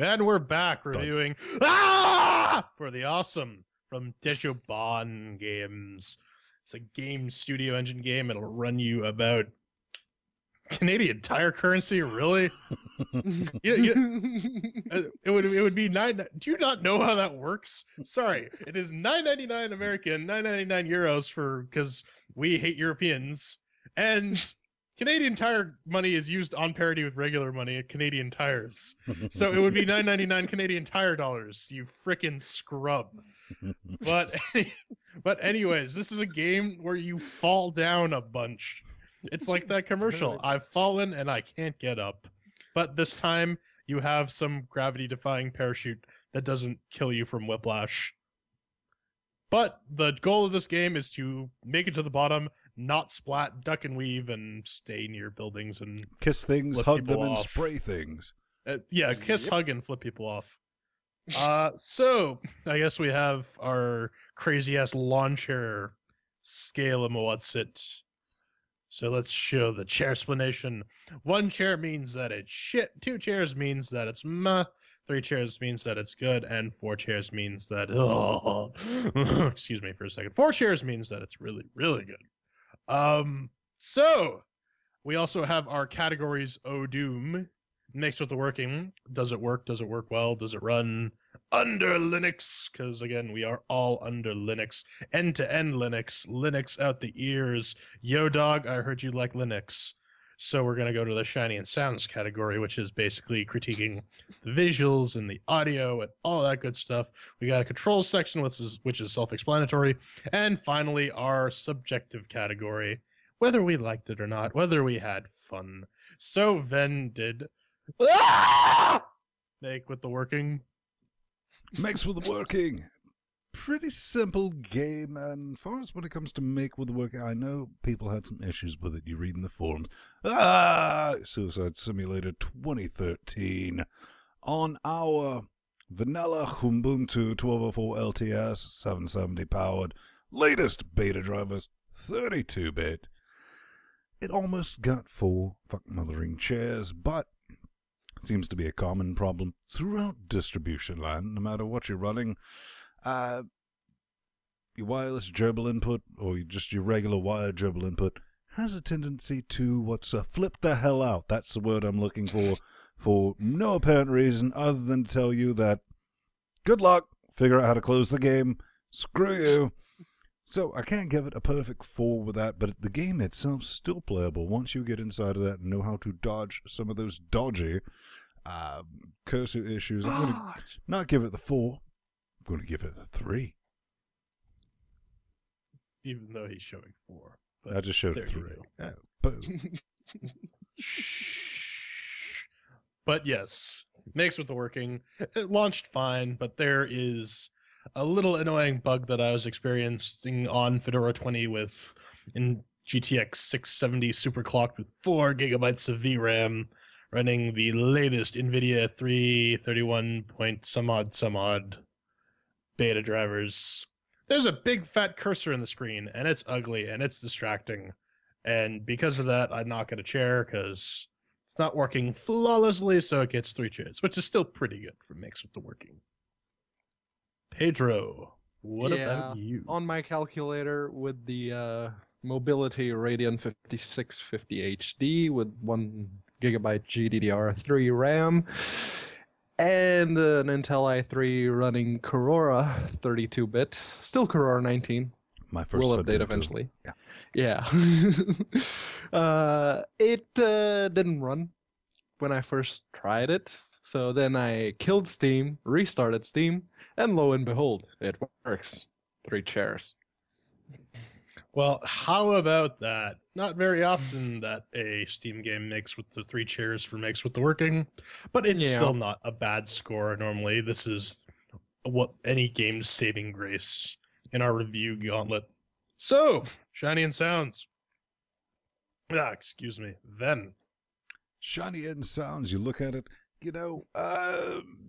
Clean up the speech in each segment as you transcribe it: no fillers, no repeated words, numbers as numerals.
And we're back reviewing for the awesome from Deshoban Games. It's a game studio engine game. It'll run you about Canadian Tire currency, really? It would be nine. Do you not know how that works? Sorry, it is $9.99 American, €9.99 for because we hate Europeans, and Canadian Tire money is used on parity with regular money at Canadian Tires. So it would be $9.99 Canadian Tire dollars. You frickin' scrub. But anyways, this is a game where you fall down a bunch. It's like that commercial. I've fallen and I can't get up. But this time you have some gravity-defying parachute that doesn't kill you from whiplash. But the goal of this game is to make it to the bottom, not splat, duck and weave, and stay near buildings and kiss things, hug them, and spray things. Kiss, hug, and flip people off. So I guess we have our crazy-ass lawn chair scale and what's it. So let's show the chair explanation. 1 chair means that it's shit. 2 chairs means that it's meh. 3 chairs means that it's good. And 4 chairs means that... excuse me for a second. 4 chairs means that it's really, really good. So we also have our categories Doom. Mixed with the working. Does it work? Does it work well? Does it run under Linux? Because again, we are all under Linux. End-to-end Linux. Linux out the ears. Yo, dog, I heard you like Linux. So we're going to go to the Shiny and Sounds category, which is basically critiquing the visuals and the audio and all that good stuff. We got a controls section, which is self-explanatory. And finally, our subjective category, whether we liked it or not, whether we had fun. So Ven did... Make with the working. Makes with the working. Pretty simple game, and as far as when it comes to make with the working, I know people had some issues with it. You read in the forums. Suicide Simulator 2013 on our vanilla Ubuntu 1204 LTS 770 powered latest beta drivers, 32-bit. It almost got 4 fuck-mothering chairs, but seems to be a common problem throughout distribution land, no matter what you're running. Your wireless gerbil input, or just your regular wired gerbil input, has a tendency to flip the hell out. That's the word I'm looking for no apparent reason other than to tell you that, good luck, figure out how to close the game, screw you. So I can't give it a perfect 4 with that, but the game itself is still playable once you get inside of that and know how to dodge some of those dodgy cursor issues. I'm going to not give it the 4. I'm going to give it a 3. Even though he's showing 4. I just showed 3. Yeah, boom. But yes, makes with the working. It launched fine, but there is a little annoying bug that I was experiencing on Fedora 20 in GTX 670 superclocked with 4 gigabytes of VRAM running the latest NVIDIA 331 point some odd beta drivers. There's a big fat cursor in the screen, and it's ugly, and it's distracting. And because of that, I knock at a chair because it's not working flawlessly, so it gets 3 chairs, which is still pretty good for mix with the working. Pedro, what about you? On my calculator with the Mobility Radeon 5650 HD with 1 gigabyte GDDR3 RAM and an Intel i3 running Aurora 32-bit, still Aurora 19. My first will update eventually. Yeah. It didn't run when I first tried it. So then I killed Steam, restarted Steam, and lo and behold, it works. 3 chairs. Well, how about that? Not very often that a Steam game makes with the 3 chairs for makes with the working, but it's still not a bad score normally. This is what any game's saving grace in our review gauntlet. So, Shiny and Sounds. Excuse me. Then. Shiny and Sounds, you look at it. You know,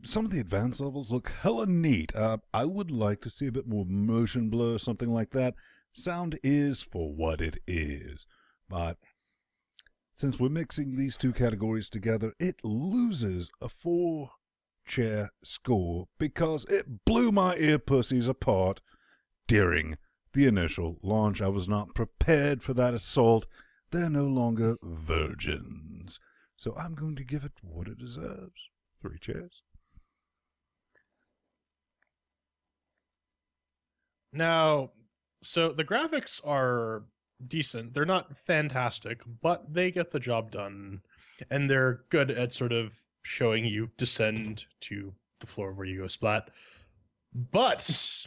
some of the advanced levels look hella neat. I would like to see a bit more motion blur, something like that. Sound is for what it is. But since we're mixing these 2 categories together, it loses a 4 chair score because it blew my ear pussies apart during the initial launch. I was not prepared for that assault. They're no longer virgins. So I'm going to give it what it deserves. 3 chairs. Now, so the graphics are decent. They're not fantastic, but they get the job done. And they're good at sort of showing you descend to the floor where you go splat. But,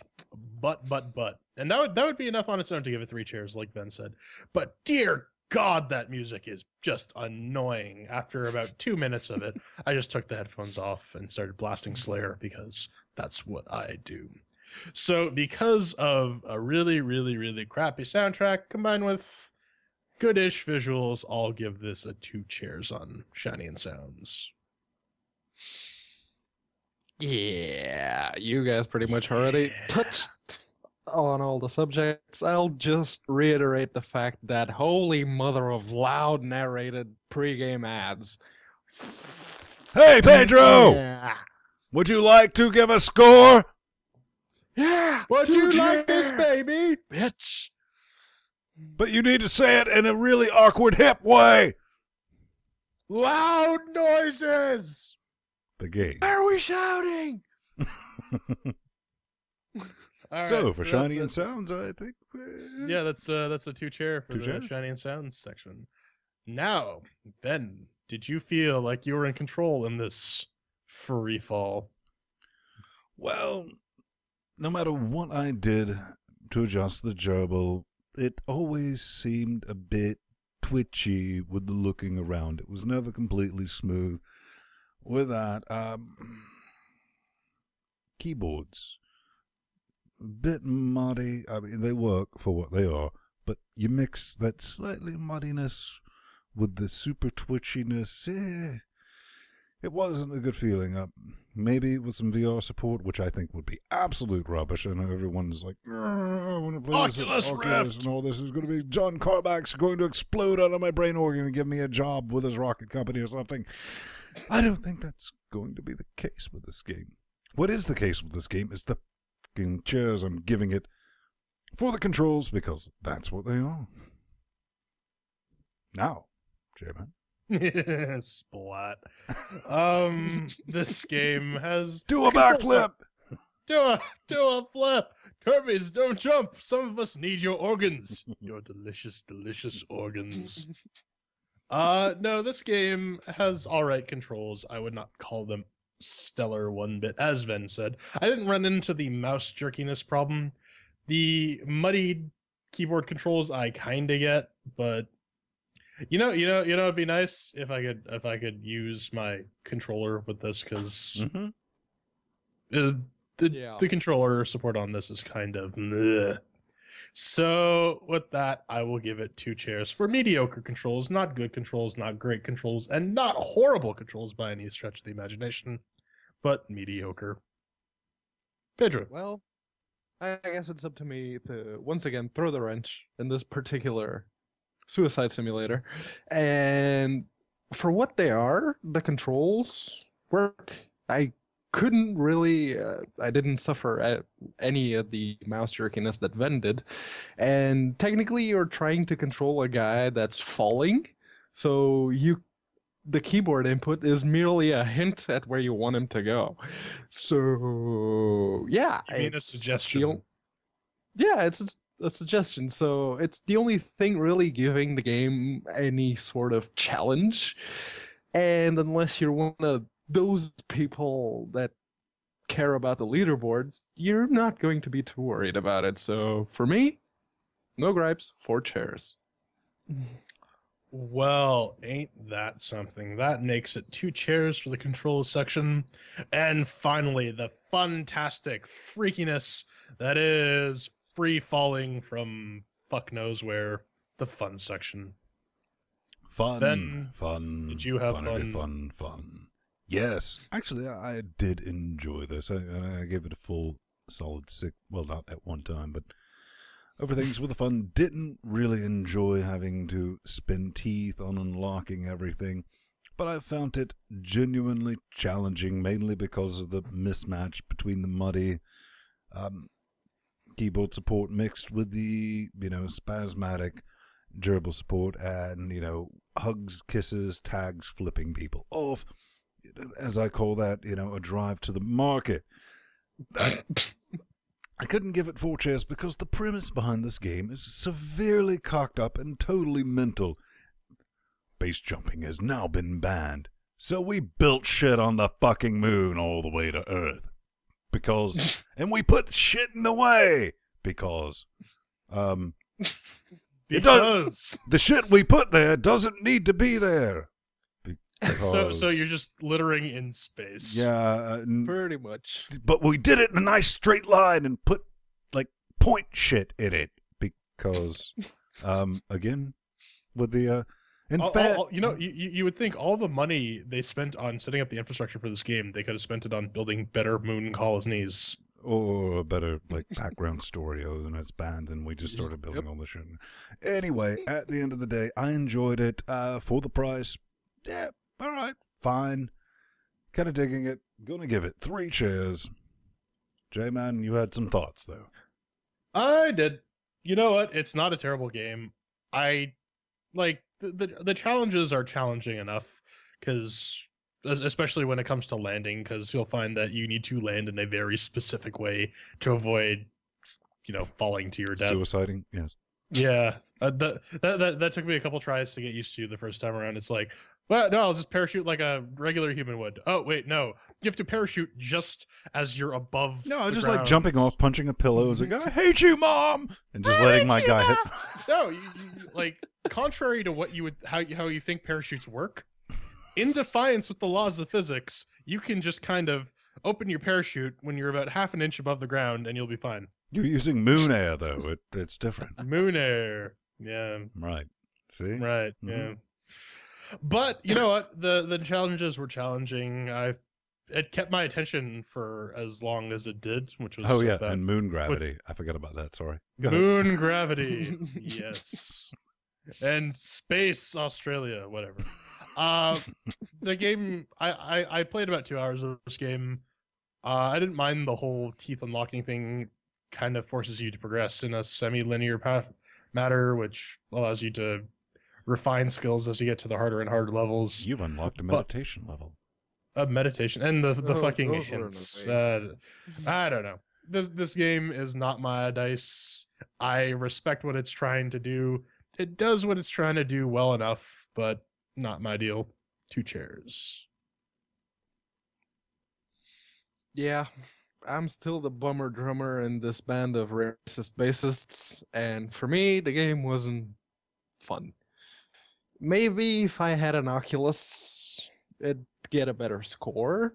and that would be enough on its own to give it 3 chairs, like Ben said. But dear God, that music is just annoying. After about 2 minutes of it, I just took the headphones off and started blasting Slayer because that's what I do. So because of a really, really, really crappy soundtrack combined with good-ish visuals, I'll give this a 2 chairs on Shiny and Sounds. Yeah, you guys pretty much already touched on all the subjects. I'll just reiterate the fact that holy mother of loud narrated pregame ads. Hey, Pedro! Yeah. Would you like to give a score? Yeah. Would you like this, baby? Bitch. But you need to say it in a really awkward hip way. Loud noises! The game. Why are we shouting? All So, right, for that- Shiny and that's- Sounds, I think... Yeah, that's a 2 chair for 2 the chair? Shiny and Sounds section. Now, Ben, did you feel like you were in control in this free fall? Well, no matter what I did to adjust the gerbil, it always seemed a bit twitchy with the looking around. It was never completely smooth. With that, keyboards, a bit muddy. I mean, they work for what they are, but you mix that slightly muddiness with the super twitchiness. It wasn't a good feeling. Maybe with some VR support, which I think would be absolute rubbish. I know everyone's like, I want to play this Oculus Rift! and all this is going to be John Carmack's going to explode out of my brain organ and give me a job with his rocket company or something. I don't think that's going to be the case with this game. What is the case with this game is the fucking chairs I'm giving it for the controls because that's what they are. Now, J-Man. Splat. This game has Do a backflip! do a flip. Kirby's, don't jump. Some of us need your organs. Your delicious, delicious organs. No, this game has all right controls. I would not call them stellar one bit. As Ven said, I didn't run into the mouse jerkiness problem. The muddied keyboard controls I kind of get, but you know, it'd be nice if I could use my controller with this because the controller support on this is kind of meh. So with that, I will give it 2 chairs for mediocre controls, not good controls, not great controls, and not horrible controls by any stretch of the imagination, but mediocre. Pedro. Well, I guess it's up to me to once again throw the wrench in this particular suicide simulator. And for what they are, the controls work. I couldn't really, I didn't suffer at any of the mouse jerkiness that Ven did. And technically, you're trying to control a guy that's falling. So the keyboard input is merely a hint at where you want him to go. So, yeah. You mean a suggestion? Yeah, it's a suggestion. So it's the only thing really giving the game any sort of challenge. And unless you're one of those people that care about the leaderboards, you're not going to be too worried about it. So for me, no gripes, 4 chairs. Well, ain't that something? That makes it 2 chairs for the controls section. And finally, the fantastic freakiness that is free falling from fuck knows where, the fun section. Fun, Ben, fun. did you have Fun. Yes, actually, I did enjoy this. I gave it a full, solid 6. Well, not at one time, but over things with the fun. Didn't really enjoy having to spend teeth on unlocking everything. but I found it genuinely challenging, mainly because of the mismatch between the muddy keyboard support mixed with the, spasmodic gerbil support and, hugs, kisses, tags, flipping people off, as I call that, a drive to the market. I couldn't give it 4 chairs because the premise behind this game is severely cocked up and totally mental. Base jumping has now been banned, so we built shit on the fucking moon all the way to Earth. And we put shit in the way because the shit we put there doesn't need to be there. So you're just littering in space. Yeah, Pretty much. but we did it in a nice straight line and put point shit in it because again with the in fact, you would think all the money they spent on setting up the infrastructure for this game, they could have spent it on building better moon colonies. or a better background story other than it's banned, and we just started building all this shit. Anyway, at the end of the day, I enjoyed it for the price. Yeah, all right, fine. Kind of digging it. Gonna give it 3 chairs. J-Man, you had some thoughts, though. I did. You know what? It's not a terrible game. I like the challenges are challenging enough because, especially when it comes to landing, because you'll find that you need to land in a very specific way to avoid, falling to your death. Suiciding, yes. Yeah, that took me a couple tries to get used to the first time around. It's like, well, no, I'll just parachute like a regular human would. Oh, wait, no. You have to parachute just as you're above. No, the just ground. Jumping off, punching a pillow. It's like, I hate you, Mom! And just letting my guy hit. No, you contrary to what you would, how you think parachutes work, in defiance with the laws of physics, you can just kind of open your parachute when you're about half an inch above the ground and you'll be fine. You're using moon air, though. It's different. Moon air. Yeah. Right. See? Right. Yeah. But you know what? The challenges were challenging. It kept my attention for as long as it did, which was and moon gravity. I forgot about that. Sorry. Moon gravity. Yes. And space Australia, whatever. The game I played about 2 hours of this game. I didn't mind the whole teeth unlocking thing. Kind of forces you to progress in a semi-linear path matter, which allows you to refine skills as you get to the harder and harder levels. You've unlocked a meditation level. A meditation and the fucking hints. I don't know. This game is not my dice. I respect what it's trying to do. It does what it's trying to do well enough, but not my deal. 2 chairs. Yeah, I'm still the bummer drummer in this band of racist bassists, and for me, the game wasn't fun. Maybe if I had an Oculus, it'd get a better score.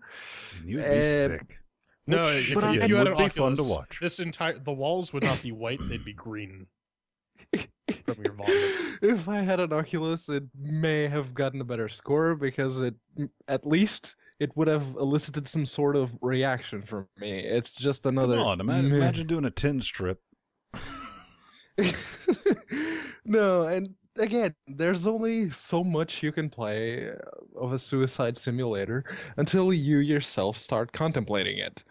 You'd be sick. No, if you it had would an be Oculus, fun to watch. The walls would not be white; they'd be green from your volume. If I had an Oculus, it may have gotten a better score because at least it would have elicited some sort of reaction from me. It's just another. Come on, imagine doing a 10 strip. No, and again, there's only so much you can play of a suicide simulator until you yourself start contemplating it.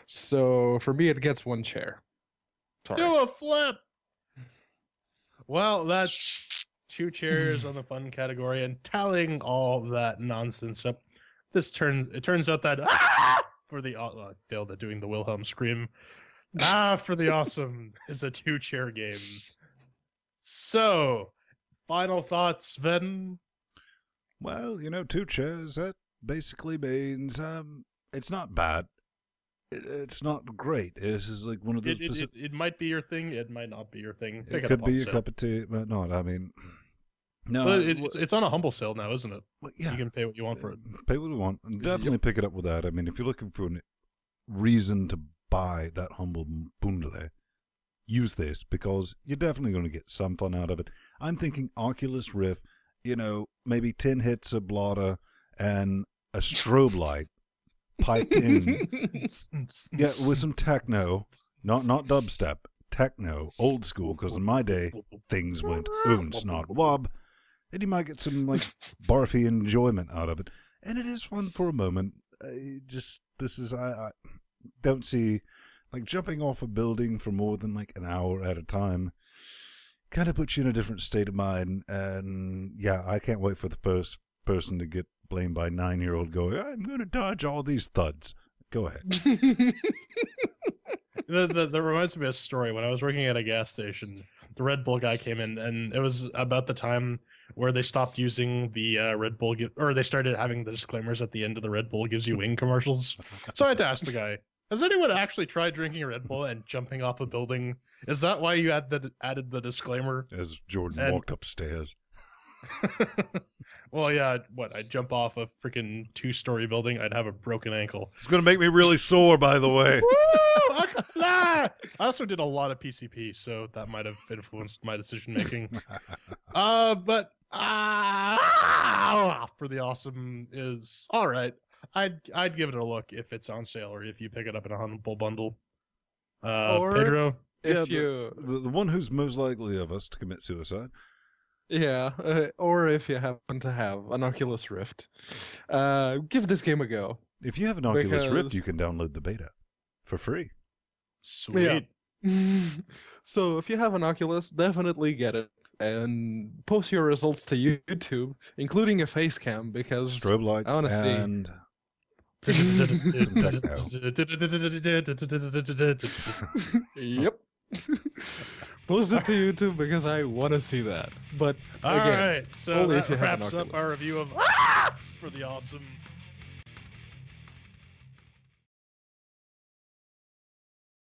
So for me, it gets 1 chair. Sorry. Do a flip. Well, that's 2 chairs on the fun category, and tallying all that nonsense up, it turns out that for the I failed at doing the Wilhelm scream. For the awesome is a 2-chair game. So, final thoughts, Sven? Well, 2 chairs, that basically means it's not bad. It's not great. It's just like one of those. It might be your thing. It might not be your thing. It could be a cup of tea, but not. I mean, no. Well, it's on a humble sale now, isn't it? Well, yeah, you can pay what you want for it. Pay what you want. And definitely pick it up with that. I mean, if you're looking for a reason to buy that humble bundle, use this because you're definitely going to get some fun out of it. I'm thinking Oculus Rift. Maybe 10 hits of blotter and a strobe light. Piped in, yeah, with some techno, not dubstep, techno, old school. Because in my day, things went snot wob. and you might get some like barfy enjoyment out of it. And it is fun for a moment. I don't see like jumping off a building for more than like an hour at a time. Kind of puts you in a different state of mind, and yeah, I can't wait for the person to get blamed by 9-year-old going, I'm going to dodge all these thuds. Go ahead. That reminds me of a story. When I was working at a gas station, the Red Bull guy came in, and it was about the time where they stopped using the Red Bull, or they started having the disclaimers at the end of the Red Bull gives you wing commercials. So I had to ask the guy, has anyone actually tried drinking a Red Bull and jumping off a building? Is that why you added the disclaimer? As Jordan walked upstairs. Well, yeah, I'd jump off a freaking 2-story building, I'd have a broken ankle. It's going to make me really sore, by the way. I also did a lot of PCP, so that might have influenced my decision making. But for the awesome is all right. I'd give it a look if it's on sale or if you pick it up in a humble bundle. Or Pedro, if the one who's most likely of us to commit suicide. Yeah, or if you happen to have an Oculus Rift, give this game a go. If you have an Oculus Rift, Because- you can download the beta for free. sweet. So if you have an Oculus, definitely get it and post your results to YouTube, including a face cam, because Strobe lights I wanna see. and Yep. Post it to YouTube because I want to see that. But All again, right, so only that if you have an wraps up Oculus. our review of for the awesome.